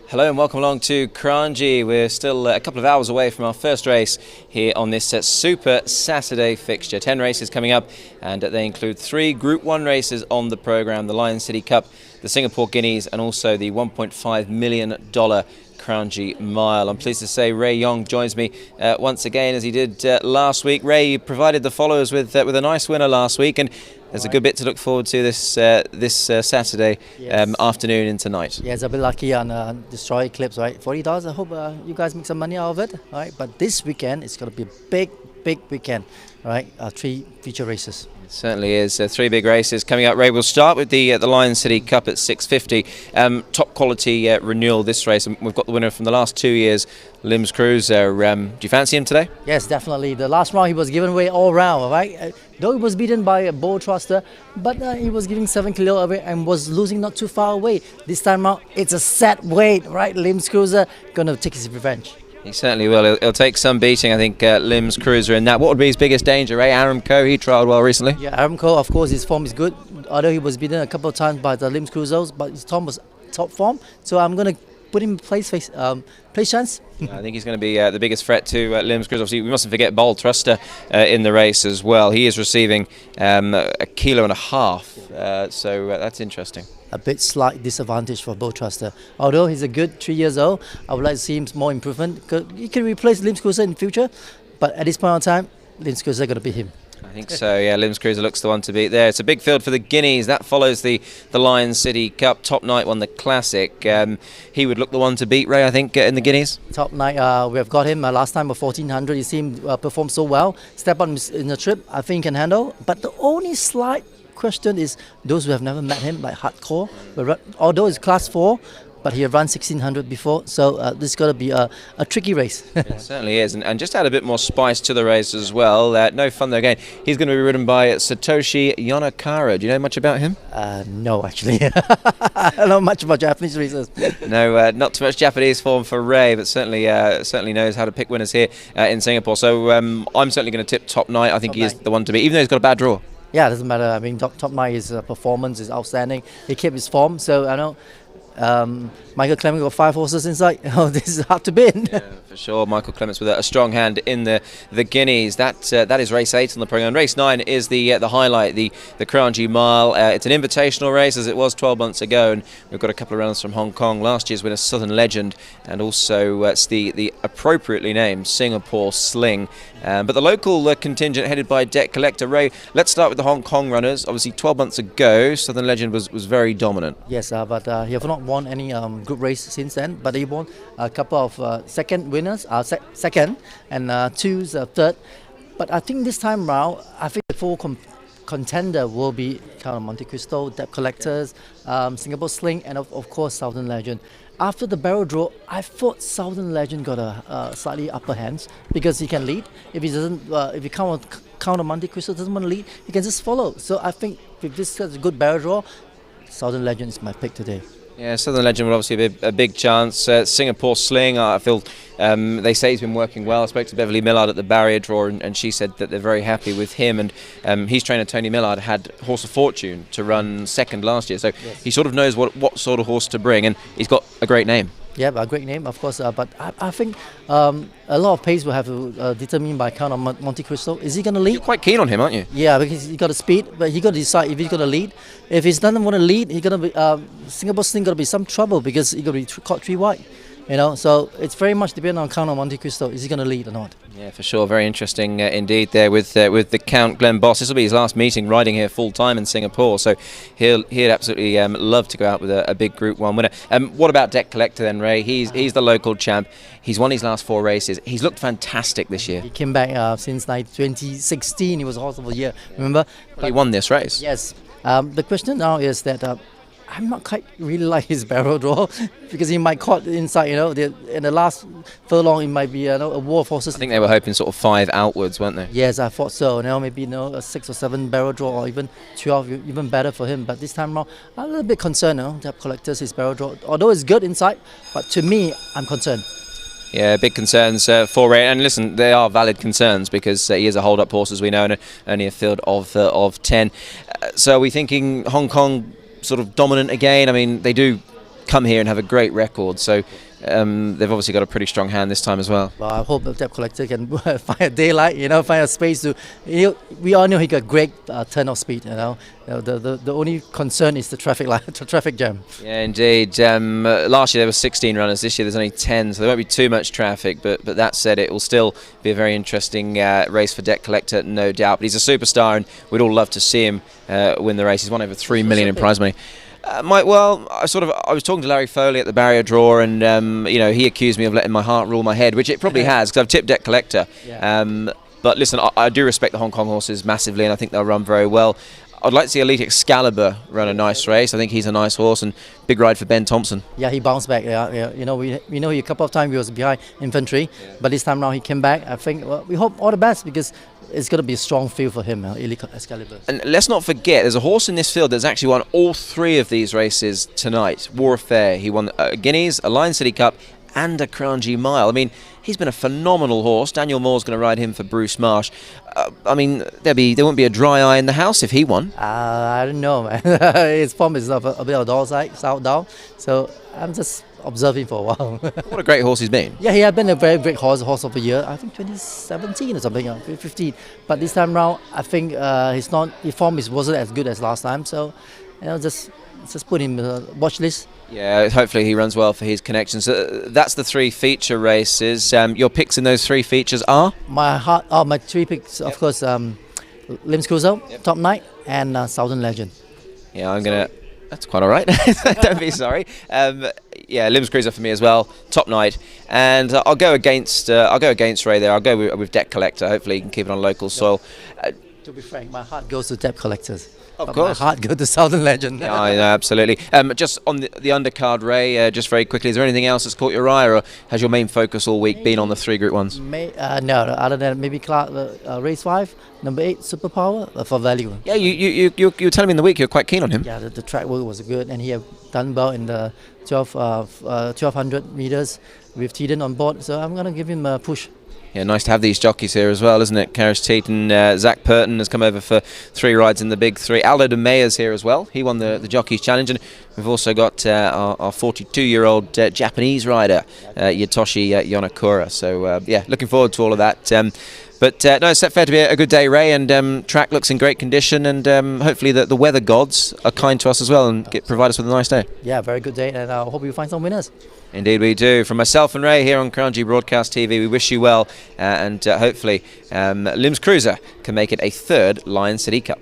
Hello and welcome along to Kranji. We're still a couple of hours away from our first race here on this Super Saturday fixture. 10 races coming up, and they include 3 Group 1 races on the programme: the Lion City Cup, the Singapore Guineas, and also the $1.5 million Kranji Mile. I'm pleased to say Ray Yong joins me once again, as he did last week. Ray, you provided the followers with a nice winner last week, and there's a good bit to look forward to this Saturday afternoon and tonight. Yeah, it's a bit lucky on Destroy Eclipse, right? $40. I hope you guys make some money out of it, right? But this weekend, it's going to be a big weekend, right? 3 feature races. It certainly is. 3 big races coming up. Ray, we'll start with the Lion City Cup at 6:50. Top quality renewal this race, and we've got the winner from the last 2 years, Lims Cruiser. Do you fancy him today? Yes, definitely. The last round he was given away all round, right? Though he was beaten by a Bull Truster, but he was giving 7 kilo away and was losing not too far away. This time out, it's a set weight, right? Lims Cruiser gonna take his revenge. He certainly will. He'll take some beating, I think, Lims Cruiser in that. What would be his biggest danger, Ray? Aramco, he trialled well recently. Yeah, Aramco, of course, his form is good. Although he was beaten a couple of times by the Lims Cruisers, but his form was top form. So I'm going to put him in place chance. I think he's going to be the biggest threat to Lims Cruiser. Obviously, we mustn't forget Bull Truster in the race as well. He is receiving 1.5 kilos, so that's interesting. A bit slight disadvantage for Bull Truster. Although he's a good 3 years old, I would like to see him more improvement. He can replace Lims Cruiser in the future, but at this point in time, Lims Cruiser going to beat him. I think so, yeah. Lims Cruiser looks the one to beat there. It's a big field for the Guineas. That follows the Lion City Cup. Top Knight won the Classic. He would look the one to beat, Ray, I think, in the Guineas. Top Knight, we have got him last time of 1400. You see him perform so well. Step on in the trip, I think he can handle. But the only slight question is those who have never met him, like Hardcore. Although it's class 4, but he had run 1600 before, so this is going to be a tricky race. It certainly is, and just add a bit more spice to the race as well. No fun there again. He's going to be ridden by Satoshi Yonakara. Do you know much about him? No, actually. I don't know much about Japanese races. No, not too much Japanese form for Ray, but certainly knows how to pick winners here in Singapore. So I'm certainly going to tip Top Knight. I think he is the one to beat, even though he's got a bad draw. Yeah, it doesn't matter. I mean, Top Knight, his performance is outstanding. He kept his form, so I know. Michael Clements got 5 horses inside. Oh, this is hard to beat. Yeah, for sure. Michael Clements with a strong hand in the Guineas. That is race 8 on the programme. Race 9 is the highlight, the Kranji Mile. It's an invitational race, as it was 12 months ago, and we've got a couple of runners from Hong Kong. Last year's winner, Southern Legend, and also it's the appropriately named Singapore Sling. But the local contingent headed by Debt Collector. Ray, let's start with the Hong Kong runners. Obviously, 12 months ago, Southern Legend was very dominant. Yes, but he have not won any group race since then. But he won a couple of second winners, second, and 2 third. But I think this time round, I think the full contender will be kind of Monte Cristo, Debt Collectors, Singapore Sling, and of course Southern Legend. After the barrel draw, I thought Southern Legend got a slightly upper hand because he can lead. If he doesn't, if he count on Monte Cristo doesn't want to lead, he can just follow. So I think if this is a good barrel draw, Southern Legend is my pick today. Yeah, Southern Legend would obviously be a big chance. Singapore Sling, I feel they say he's been working well. I spoke to Beverly Millard at the barrier draw, and she said that they're very happy with him. And his trainer Tony Millard had Horse of Fortune to run second last year, so yes, he sort of knows what sort of horse to bring, and he's got a great name. Yeah, a great name, of course. But I think a lot of pace will have to determine by count on Monte Cristo. Is he going to lead? You're quite keen on him, aren't you? Yeah, because he's got the speed, but he got to decide if he's going to lead. If he doesn't want to lead, he's going to be Singapore Sling going to be some trouble because he's going to be caught 3 wide. You know, so it's very much dependent on count on Monte Cristo. Is he going to lead or not? Yeah, for sure. Very interesting indeed there with the Count Glenn Boss. This will be his last meeting riding here full time in Singapore, so he'd absolutely love to go out with a big Group 1 winner. What about Debt Collector then, Ray? He's the local champ. He's won his last 4 races. He's looked fantastic this year. He came back since 2016. He was Horse of the Year, remember? Well, he won this race. Yes. The question now is that I'm not quite really like his barrel draw because he might caught inside, you know, in the last furlong it might be a war of horses. I think they were hoping sort of 5 outwards, weren't they? Yes, I thought so. You know, maybe a 6 or 7 barrel draw or even 12, even better for him. But this time around, I'm a little bit concerned, you know, Debt Collectors, his barrel draw. Although it's good inside, but to me, I'm concerned. Yeah, big concerns for Ray. And listen, they are valid concerns because he is a hold-up horse, as we know, and only a field of 10. So are we thinking Hong Kong sort of dominant again? I mean, they do come here and have a great record. So they've obviously got a pretty strong hand this time as well. Well, I hope the Debt Collector can find a daylight, find a space to. We all know he got great turn of speed. The only concern is the traffic light, the traffic jam. Yeah, indeed. Last year there were 16 runners. This year there's only 10, so there won't be too much traffic. But that said, it will still be a very interesting race for Debt Collector, no doubt. But he's a superstar, and we'd all love to see him win the race. He's won over $3 million in prize money. I was talking to Larry Foley at the barrier draw, and he accused me of letting my heart rule my head, which it probably has, because I've tipped Debt Collector. Yeah. But listen, I do respect the Hong Kong horses massively, and I think they'll run very well. I'd like to see Elite Excalibur run a nice race. I think he's a nice horse, and big ride for Ben Thompson. Yeah, he bounced back. Yeah. We know he a couple of times he was behind infantry, but this time round he came back. I think we hope all the best, because it's going to be a strong field for him, Elite Excalibur. And let's not forget, there's a horse in this field that's actually won all 3 of these races tonight. Warfare. He won Guineas, a Lion City Cup, and a Kranji Mile. I mean, he's been a phenomenal horse. Daniel Moore's going to ride him for Bruce Marsh. There won't be a dry eye in the house if he won. I don't know, man. His form is a bit of south down. So I'm just observing for a while. What a great horse he's been. Yeah, he had been a very great horse of the year. I think 2017 or something, 15. But this time round, I think his form wasn't as good as last time. So, just put him in the watch list. Yeah, hopefully he runs well for his connections. That's the 3 feature races. Your picks in those 3 features are? My 3 picks, of course, Limbs Cruiser, Top Knight, and Southern Legend. Yeah, that's quite all right. Don't be sorry. Limbs Cruiser for me as well. Top Knight, and I'll go against Ray there. I'll go with Debt Collector. Hopefully he can keep it on local soil. To be frank, my heart goes to Debt Collectors. Of course. My heart goes to Southern Legend. Yeah, I know, absolutely. Just on the undercard, Ray, just very quickly, is there anything else that's caught your eye, or has your main focus all week been on the 3 Group 1s? No, other than maybe race 5, number 8, Superpower, for value. Yeah, you were telling me in the week you're quite keen on him. Yeah, the track work was good, and he had done well in the 1200 meters with Teden on board, so I'm going to give him a push. Yeah, nice to have these jockeys here as well, isn't it? Karis Teat and Zach Purton has come over for 3 rides in the big 3. Aldo de Meya's here as well. He won the Jockeys Challenge, and we've also got our 42-year-old Japanese rider, Yatoshi Yonakura. So, looking forward to all of that. It's set fair to be a good day, Ray, and track looks in great condition, and hopefully the weather gods are kind to us as well and provide us with a nice day. Yeah, very good day, and I hope you find some winners. Indeed we do. From myself and Ray here on Kranji Broadcast TV, we wish you well, and hopefully Limbs Cruiser can make it a 3rd Lion City Cup.